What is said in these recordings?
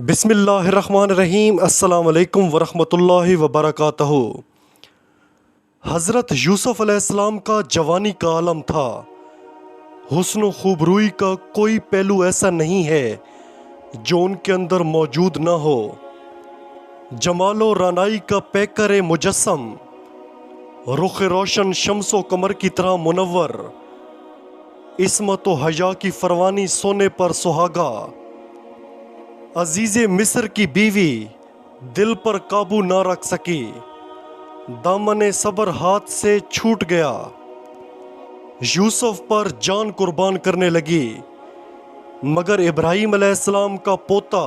بسم اللہ الرحمن الرحیم۔ السلام علیکم ورحمۃ اللہ وبرکاتہ۔ حضرت یوسف علیہ السلام کا جوانی کا عالم تھا۔ حسن و خوبروئی کا کوئی پہلو ایسا نہیں ہے جو ان کے اندر موجود نہ ہو۔ جمال و رانائی کا پیکر مجسم، رخ روشن شمس و قمر کی طرح منور، عصمت و حیا کی فروانی سونے پر سہاگا، عزیز مصر کی بیوی دل پر قابو نہ رکھ سکی، دامن صبر ہاتھ سے چھوٹ گیا، یوسف پر جان قربان کرنے لگی، مگر ابراہیم علیہ السلام کا پوتا،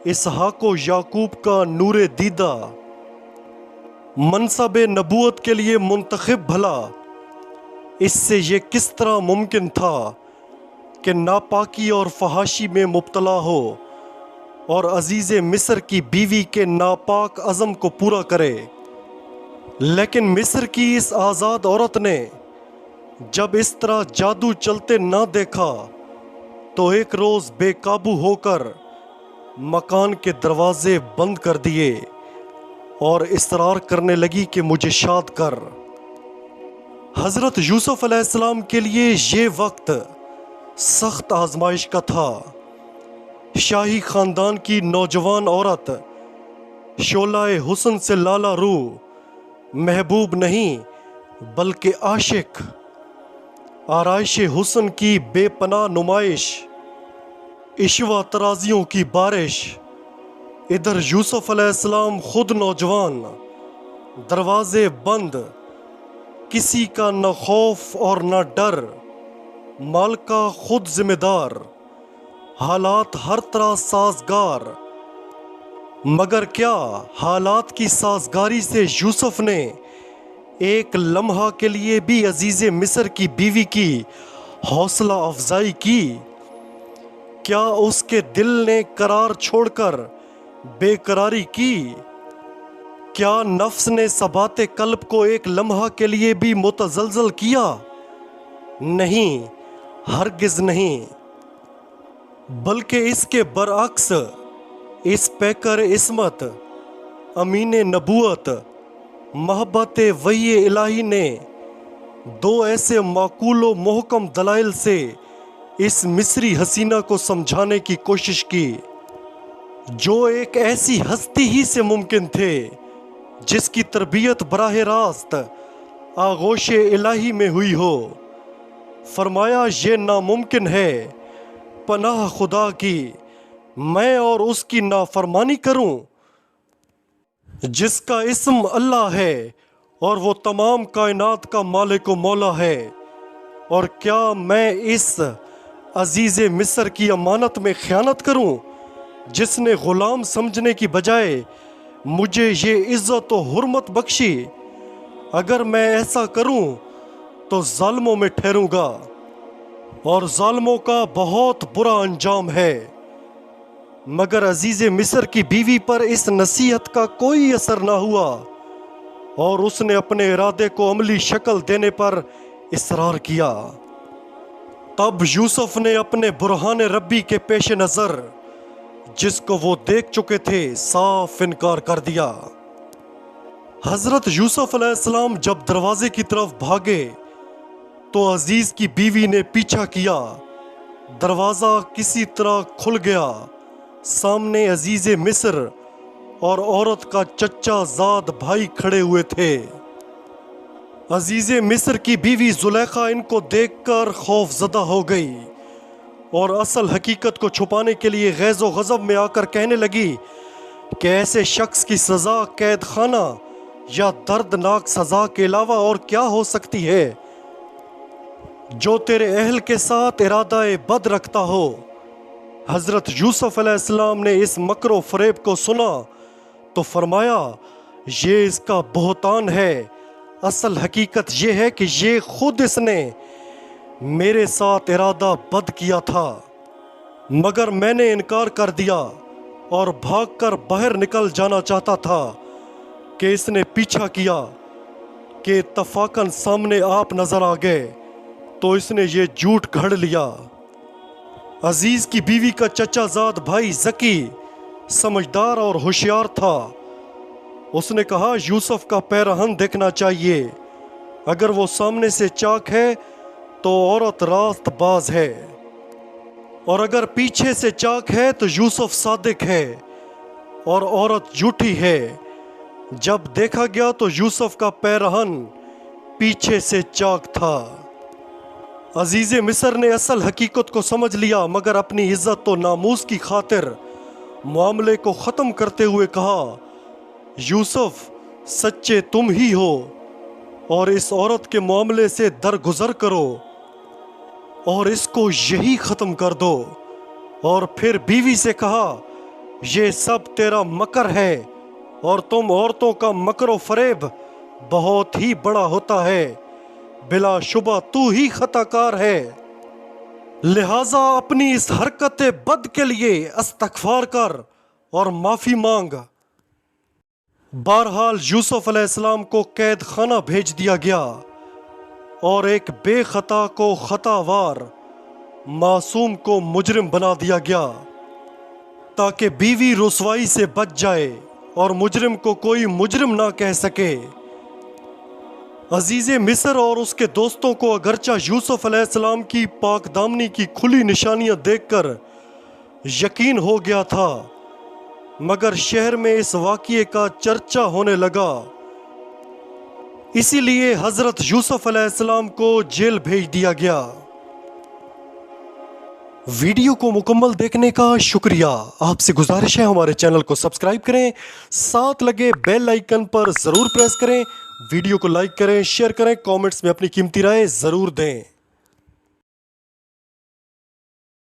اسحاق و یعقوب کا نور دیدہ، منصب نبوت کے لیے منتخب بھلا، اس سے یہ کس طرح ممکن تھا کہ ناپاکی اور فحاشی میں مبتلا ہو اور عزیز مصر کی بیوی کے ناپاک عزم کو پورا کرے۔ لیکن مصر کی اس آزاد عورت نے جب اس طرح جادو چلتے نہ دیکھا تو ایک روز بے قابو ہو کر مکان کے دروازے بند کر دیے اور اصرار کرنے لگی کہ مجھے شاد کر۔ حضرت یوسف علیہ السلام کے لیے یہ وقت سخت آزمائش کا تھا۔ شاہی خاندان کی نوجوان عورت، شعلہ حسن سے لالا روح، محبوب نہیں بلکہ عاشق، آرائش حسن کی بے پناہ نمائش، عشوہ ترازیوں کی بارش، ادھر یوسف علیہ السلام خود نوجوان، دروازے بند، کسی کا نہ خوف اور نہ ڈر، مالکہ خود ذمہ دار، حالات ہر طرح سازگار۔ مگر کیا حالات کی سازگاری سے یوسف نے ایک لمحہ کے لیے بھی عزیز مصر کی بیوی کی حوصلہ افزائی کی؟ کیا اس کے دل نے قرار چھوڑ کر بے قراری کی؟ کیا نفس نے ثبات قلب کو ایک لمحہ کے لیے بھی متزلزل کیا؟ نہیں، ہرگز نہیں، بلکہ اس کے برعکس اس پیکر عصمت، امین نبوت، محبت وحی الہی نے دو ایسے معقول و محکم دلائل سے اس مصری حسینہ کو سمجھانے کی کوشش کی جو ایک ایسی ہستی ہی سے ممکن تھے جس کی تربیت براہ راست آغوش الہی میں ہوئی ہو۔ فرمایا یہ ناممکن ہے پناہ خدا کی میں اور اس کی نافرمانی کروں جس کا اسم اللہ ہے اور وہ تمام کائنات کا مالک و مولا ہے، اور کیا میں اس عزیز مصر کی امانت میں خیانت کروں جس نے غلام سمجھنے کی بجائے مجھے یہ عزت و حرمت بخشی؟ اگر میں ایسا کروں تو ظالموں میں ٹھہروں گا اور ظالموں کا بہت برا انجام ہے۔ مگر عزیز مصر کی بیوی پر اس نصیحت کا کوئی اثر نہ ہوا اور اس نے اپنے ارادے کو عملی شکل دینے پر اصرار کیا۔ تب یوسف نے اپنے برہان ربی کے پیش نظر جس کو وہ دیکھ چکے تھے صاف انکار کر دیا۔ حضرت یوسف علیہ السلام جب دروازے کی طرف بھاگے تو عزیز کی بیوی نے پیچھا کیا۔ دروازہ کسی طرح کھل گیا۔ سامنے عزیز مصر اور عورت کا چچا زاد بھائی کھڑے ہوئے تھے۔ عزیز مصر کی بیوی زلیخا ان کو دیکھ کر خوف زدہ ہو گئی اور اصل حقیقت کو چھپانے کے لیے غیظ و غضب میں آ کر کہنے لگی کہ ایسے شخص کی سزا قید خانہ یا دردناک سزا کے علاوہ اور کیا ہو سکتی ہے جو تیرے اہل کے ساتھ ارادہ بد رکھتا ہو۔ حضرت یوسف علیہ السلام نے اس مکر و فریب کو سنا تو فرمایا یہ اس کا بہتان ہے، اصل حقیقت یہ ہے کہ یہ خود اس نے میرے ساتھ ارادہ بد کیا تھا، مگر میں نے انکار کر دیا اور بھاگ کر باہر نکل جانا چاہتا تھا کہ اس نے پیچھا کیا کہ اتفاقاً سامنے آپ نظر آ گئے تو اس نے یہ جھوٹ گھڑ لیا۔ عزیز کی بیوی کا چچا زاد بھائی زکی سمجھدار اور ہوشیار تھا۔ اس نے کہا یوسف کا پیرہن دیکھنا چاہیے، اگر وہ سامنے سے چاک ہے تو عورت راست باز ہے، اور اگر پیچھے سے چاک ہے تو یوسف صادق ہے اور عورت جھوٹی ہے۔ جب دیکھا گیا تو یوسف کا پیرہن پیچھے سے چاک تھا۔ عزیز مصر نے اصل حقیقت کو سمجھ لیا، مگر اپنی عزت و ناموس کی خاطر معاملے کو ختم کرتے ہوئے کہا، یوسف سچے تم ہی ہو، اور اس عورت کے معاملے سے درگزر کرو اور اس کو یہی ختم کر دو۔ اور پھر بیوی سے کہا، یہ سب تیرا مکر ہے، اور تم عورتوں کا مکر و فریب بہت ہی بڑا ہوتا ہے، بلا شبہ تو ہی خطا کار ہے، لہٰذا اپنی اس حرکت بد کے لیے استغفار کر اور معافی مانگ۔ بہرحال یوسف علیہ السلام کو قید خانہ بھیج دیا گیا، اور ایک بے خطا کو خطا وار، معصوم کو مجرم بنا دیا گیا، تاکہ بیوی رسوائی سے بچ جائے اور مجرم کو کوئی مجرم نہ کہہ سکے۔ عزیز مصر اور اس کے دوستوں کو اگرچہ یوسف علیہ السلام کی پاک دامنی کی کھلی نشانیاں دیکھ کر یقین ہو گیا تھا، مگر شہر میں اس واقعے کا چرچا ہونے لگا، اسی لیے حضرت یوسف علیہ السلام کو جیل بھیج دیا گیا۔ ویڈیو کو مکمل دیکھنے کا شکریہ۔ آپ سے گزارش ہے ہمارے چینل کو سبسکرائب کریں، ساتھ لگے بیل آئیکن پر ضرور پریس کریں، ویڈیو کو لائک کریں، شیئر کریں، کامنٹس میں اپنی قیمتی رائے ضرور دیں۔